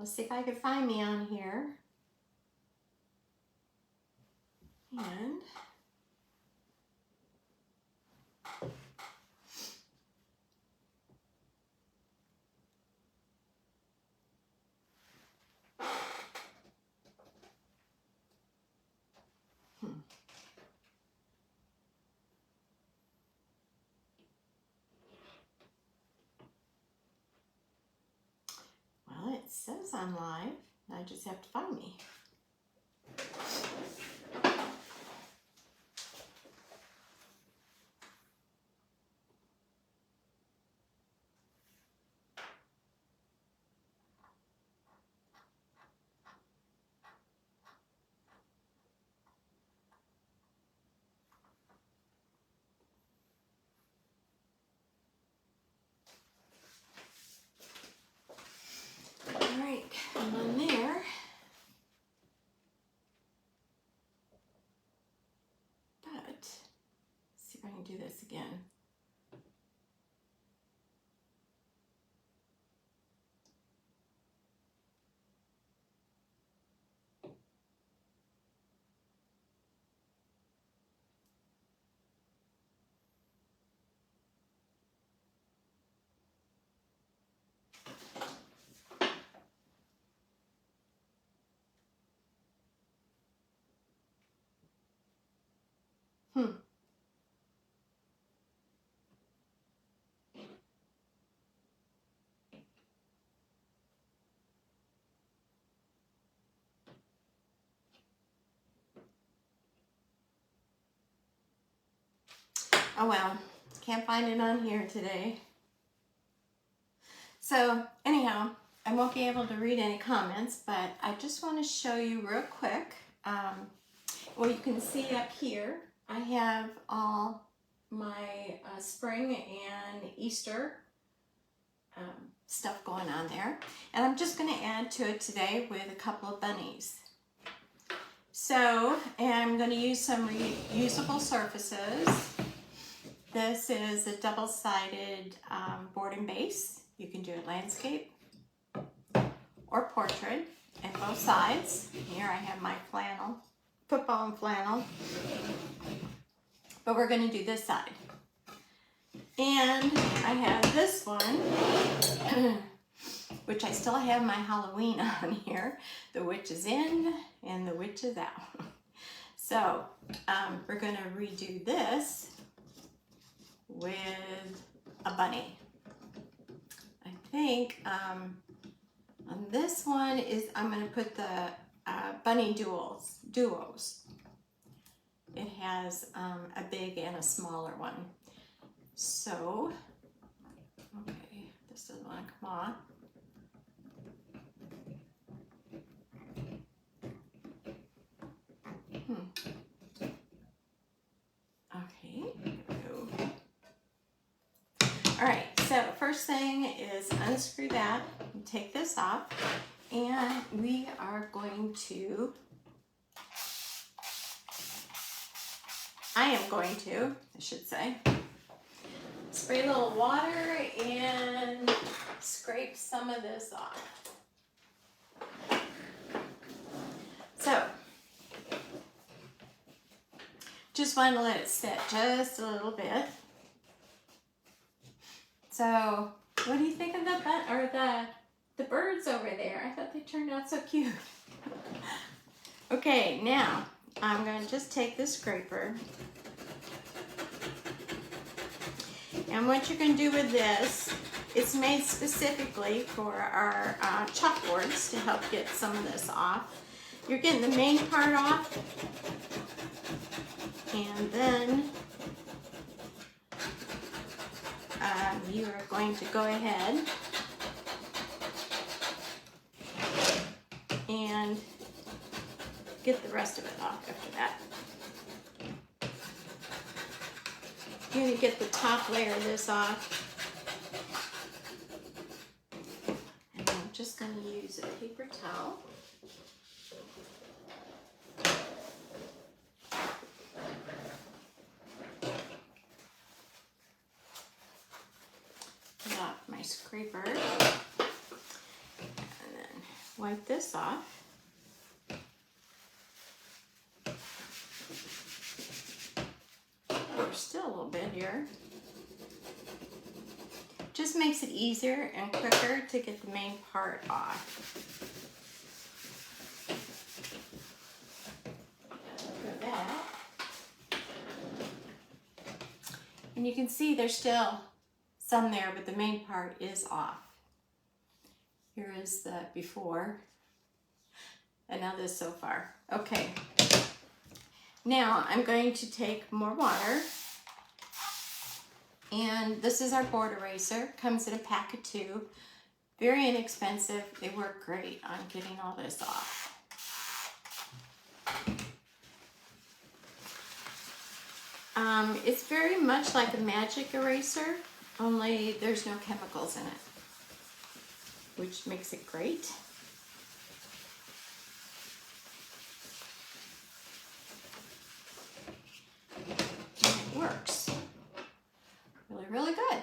Let's see if I can find me on here. And well, it says I'm live. I just have to find me. All right, I'm on there. But let's see if I can do this again. Oh well, can't find it on here today. So anyhow, I won't be able to read any comments, but I just want to show you real quick. Well, you can see up here, I have all my spring and Easter stuff going on there. And I'm just going to add to it today with a couple of bunnies. So, and I'm going to use some reusable surfaces. This is a double-sided board and base. You can do a landscape or portrait and both sides. Here I have my flannel, football and flannel. But we're going to do this side. And I have this one, which I still have my Halloween on here. The witch is in and the witch is out. So we're going to redo this with a bunny. I think on this one is I'm going to put the bunny duos. It has a big and a smaller one. So, okay, this doesn't want to come off. Okay, here we go. All right, so first thing is unscrew that and take this off, and we are going to, I should say, spray a little water and scrape some of this off. So, just want to let it sit just a little bit. So, what do you think of the birds over there? I thought they turned out so cute. Okay, now I'm going to just take this scraper. And what you're going to do with this, it's made specifically for our chalkboards to help get some of this off. You're getting the main part off, and then you are going to go ahead and get the rest of it off after that. You're going to get the top layer of this off. And I'm just going to use a paper towel. Get off my scraper. And then wipe this off. There's still a little bit here. Just makes it easier and quicker to get the main part off. Look at that. And you can see there's still some there, but the main part is off. Here is the before, and now this so far. Okay, now I'm going to take more water, and this is our board eraser. Comes in a pack of 2. Very inexpensive. They work great on getting all this off. It's very much like a magic eraser, only there's no chemicals in it, which makes it great. And it works really, really good.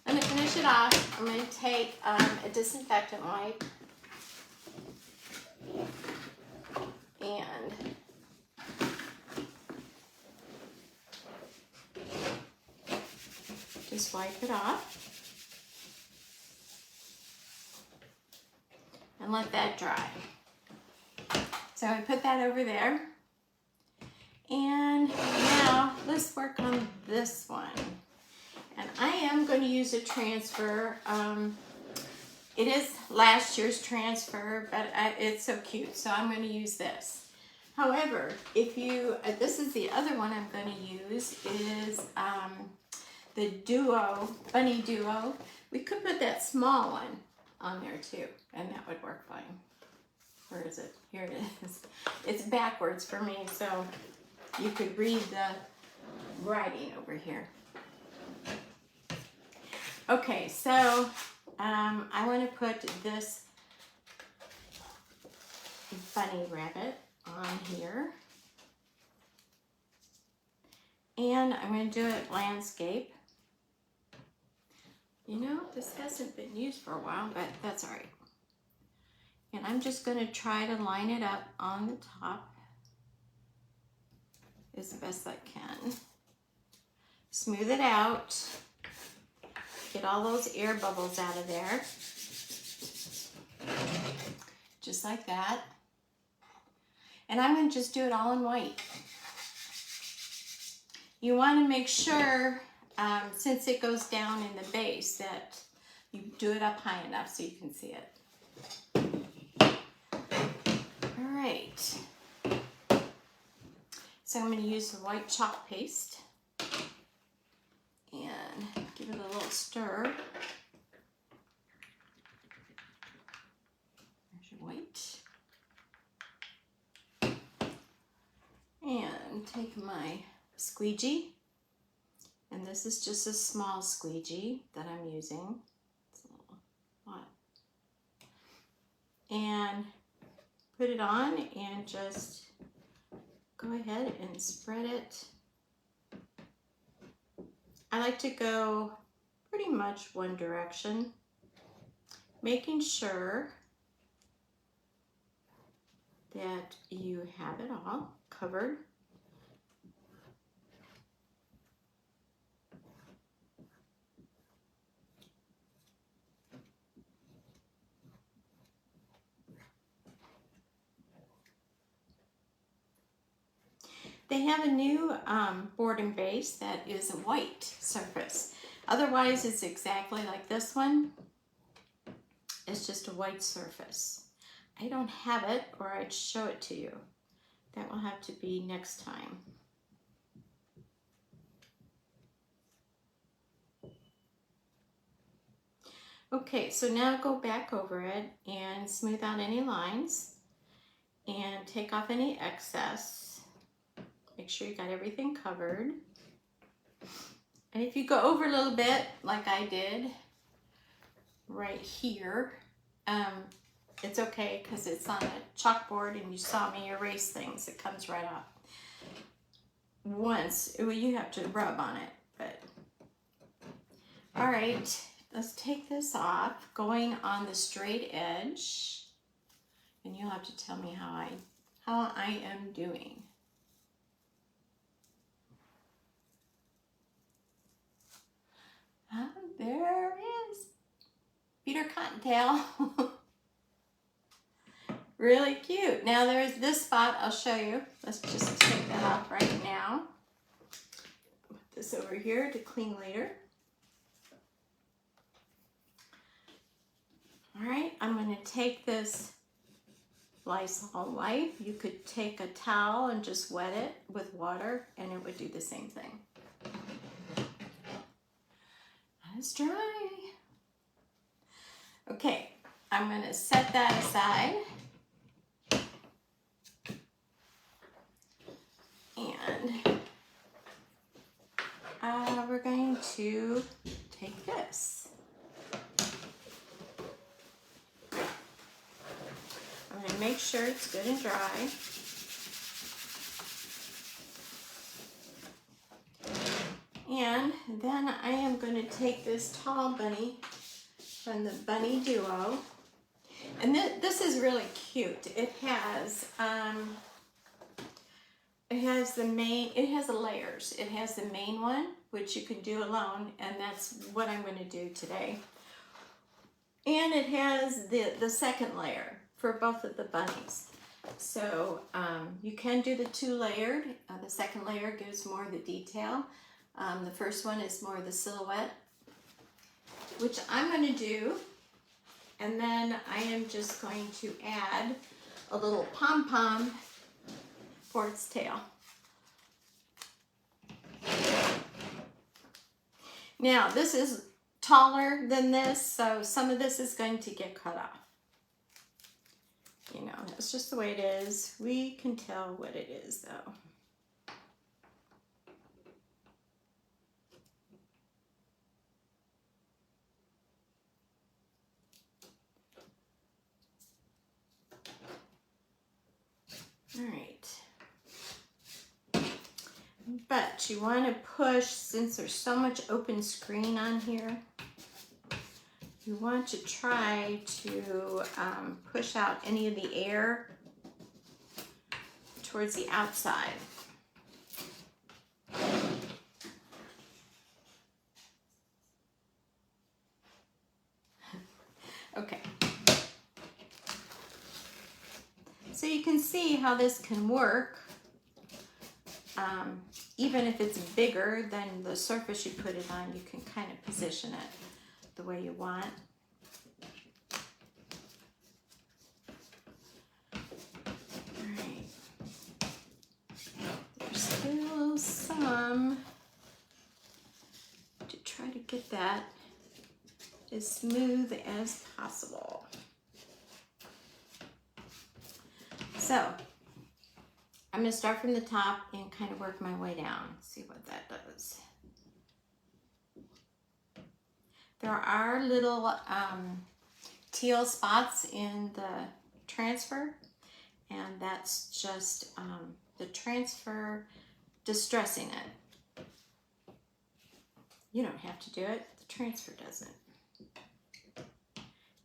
And to finish it off, I'm going to take a disinfectant wipe and just wipe it off and let that dry. So I put that over there. And now let's work on this one. And I am going to use a transfer. It is last year's transfer, but it's so cute, so I'm going to use this. However, if you, this is the other one I'm going to use, is the Duo, Bunny Duo. We could put that small one on there too, and that would work fine. Where is it? Here it is. It's backwards for me, so you could read the writing over here. Okay, so I want to put this bunny rabbit on here. And I'm going to do it landscape. You know, this hasn't been used for a while, but that's all right. And I'm just going to try to line it up on the top as best I can. Smooth it out. Get all those air bubbles out of there. Just like that. And I'm going to just do it all in white. You want to make sure, since it goes down in the base, that you do it up high enough so you can see it. All right. So I'm going to use the white chalk paste and give it a little stir. There's your white. And take my squeegee, and this is just a small squeegee that I'm using. It's a little hot. And put it on and just go ahead and spread it. I like to go pretty much one direction, making sure that you have it all covered. They have a new board and base that is a white surface. Otherwise, it's exactly like this one. It's just a white surface. I don't have it, or I'd show it to you. That will have to be next time. Okay, so now go back over it and smooth out any lines and take off any excess. Make sure you got everything covered. And if you go over a little bit, like I did right here, it's okay because it's on a chalkboard and you saw me erase things. It comes right off. Once, well, you have to rub on it, but all right. let's take this off, going on the straight edge, and you'll have to tell me how I am doing. There is Peter Cottontail. Really cute. Now there's this spot I'll show you. Let's just take that off right now. Put this over here to clean later. All right, I'm going to take this Lysol wipe. You could take a towel and just wet it with water and it would do the same thing. It's dry. Okay, I'm going to set that aside. And we're going to take this. I'm going to make sure it's good and dry. And then I am going to take this tall bunny from the Bunny Duo. And this is really cute. It has layers. It has the main one, which you can do alone, and that's what I'm going to do today. And it has the second layer for both of the bunnies. So you can do the two layered. The second layer gives more of the detail. The first one is more of the silhouette, which I'm going to do. And then I am just going to add a little pom-pom for its tail. Now, this is taller than this, so some of this is going to get cut off. You know, that's just the way it is. We can tell what it is, though. All right. But you want to push, since there's so much open screen on here, you want to try to push out any of the air towards the outside. Okay. So you can see how this can work. Even if it's bigger than the surface you put it on, you can kind of position it the way you want. All right. There's still some to try to get that as smooth as possible. So I'm going to start from the top and kind of work my way down, see what that does. There are little teal spots in the transfer, and that's just the transfer distressing it. You don't have to do it, the transfer doesn't.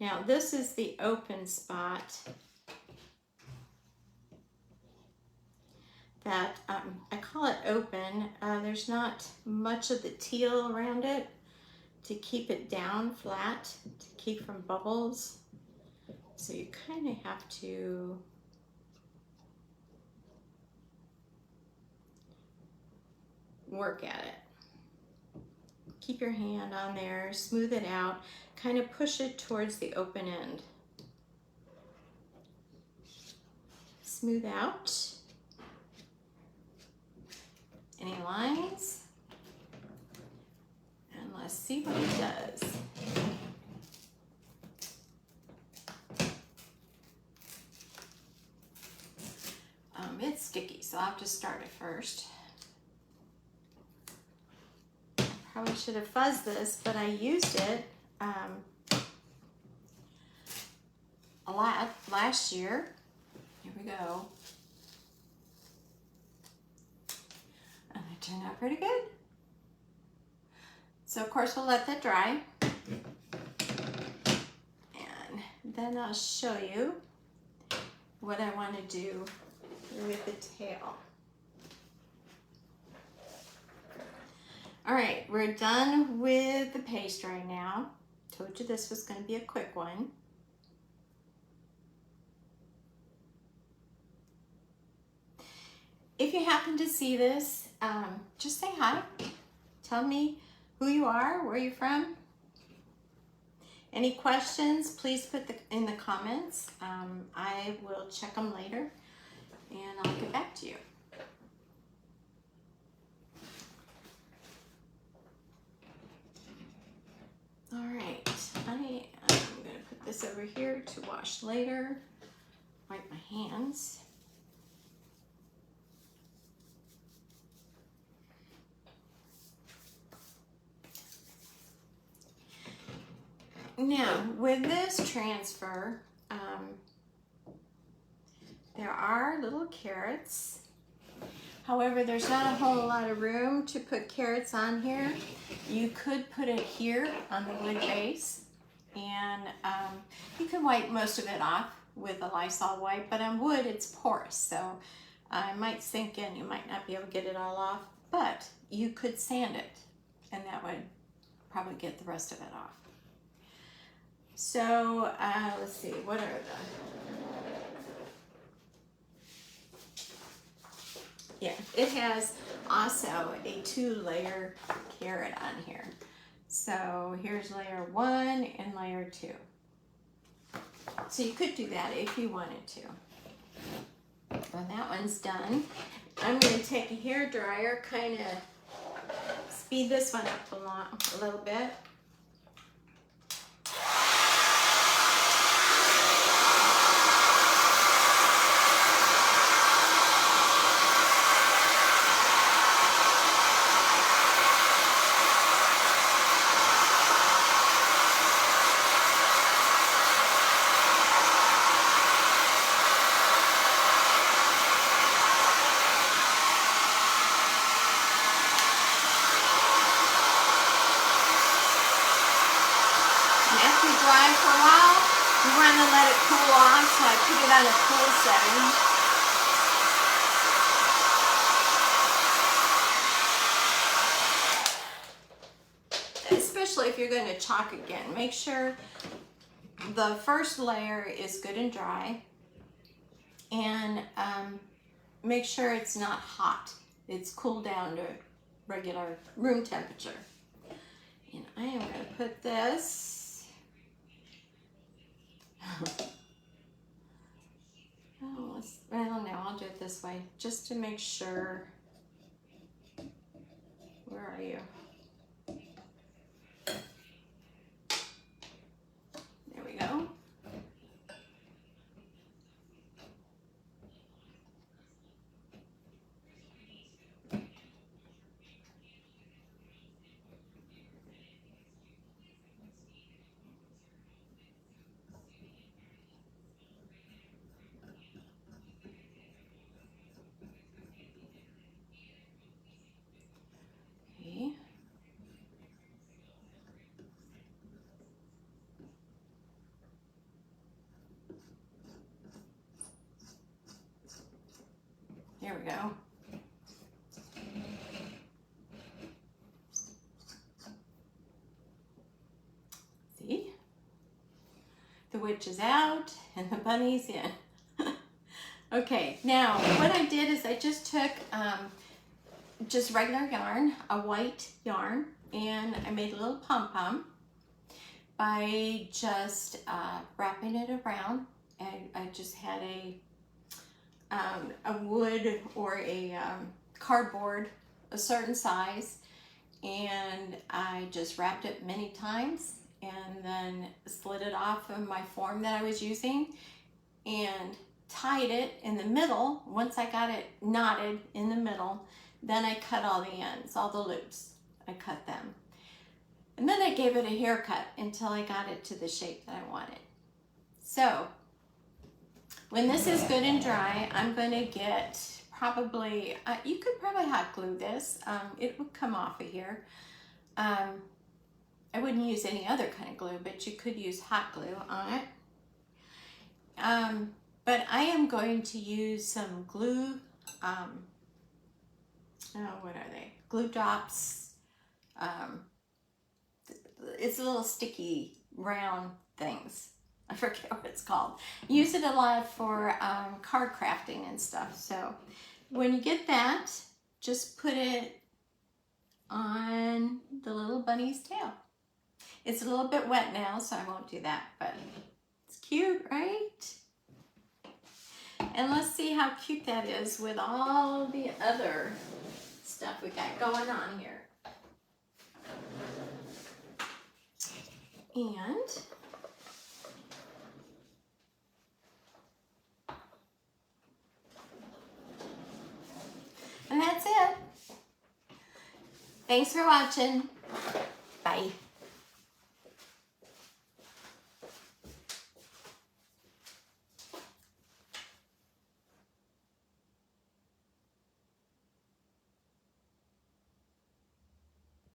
Now this is the open spot that I call it open. There's not much of the teal around it to keep it down flat, to keep from bubbles. So you kind of have to work at it. Keep your hand on there, smooth it out, kind of push it towards the open end. Smooth out. Any lines? And let's see what it does. It's sticky, so I'll have to start it first. Probably should have fuzzed this, but I used it a lot last year. Here we go. And it turned out pretty good. So of course we'll let that dry. then I'll show you what I want to do with the tail. All right, we're done with the paste right now. Told you this was going to be a quick one. If you happen to see this, just say hi. Tell me who you are, where you're from. Any questions, please put in the comments. I will check them later and I'll get back to you. All right, I am going to put this over here to wash later. Wipe my hands. Now, with this transfer, there are little carrots. However, there's not a whole lot of room to put carrots on here. You could put it here on the wood base, and you can wipe most of it off with a Lysol wipe, but on wood it's porous, so it might sink in. You might not be able to get it all off, but you could sand it, and that would probably get the rest of it off. So let's see, what are yeah, it has also a 2-layer carrot on here. So here's layer 1 and layer 2. So you could do that if you wanted to. Well, that one's done. I'm going to take a hair dryer, kind of speed this one up a little bit. Dry for a while. You want to let it cool off, so I put it on a cool setting. Especially if you're going to chalk again. Make sure the first layer is good and dry, and make sure it's not hot. It's cooled down to regular room temperature. And I am going to put this I don't know, I'll do it this way just to make sure. Where are you? There we go. There we go. See? The witch is out and the bunny's in. Okay, now what I did is I just took just regular yarn, a white yarn, and I made a little pom-pom by just wrapping it around. And I just had a wood or a cardboard, a certain size, and I just wrapped it many times and then slid it off of my form that I was using and tied it in the middle. Once I got it knotted in the middle, then I cut all the ends, all the loops. I cut them. And then I gave it a haircut until I got it to the shape that I wanted. So when this is good and dry, I'm going to get probably, you could probably hot glue this. It would come off of here. I wouldn't use any other kind of glue, but you could use hot glue on it. But I am going to use some glue, what are they? Glue drops. It's little sticky round things. I forget what it's called. Use it a lot for card crafting and stuff. So when you get that, just put it on the little bunny's tail. It's a little bit wet now, so I won't do that, but it's cute, right? And let's see how cute that is with all the other stuff we got going on here. And that's it. Thanks for watching. Bye.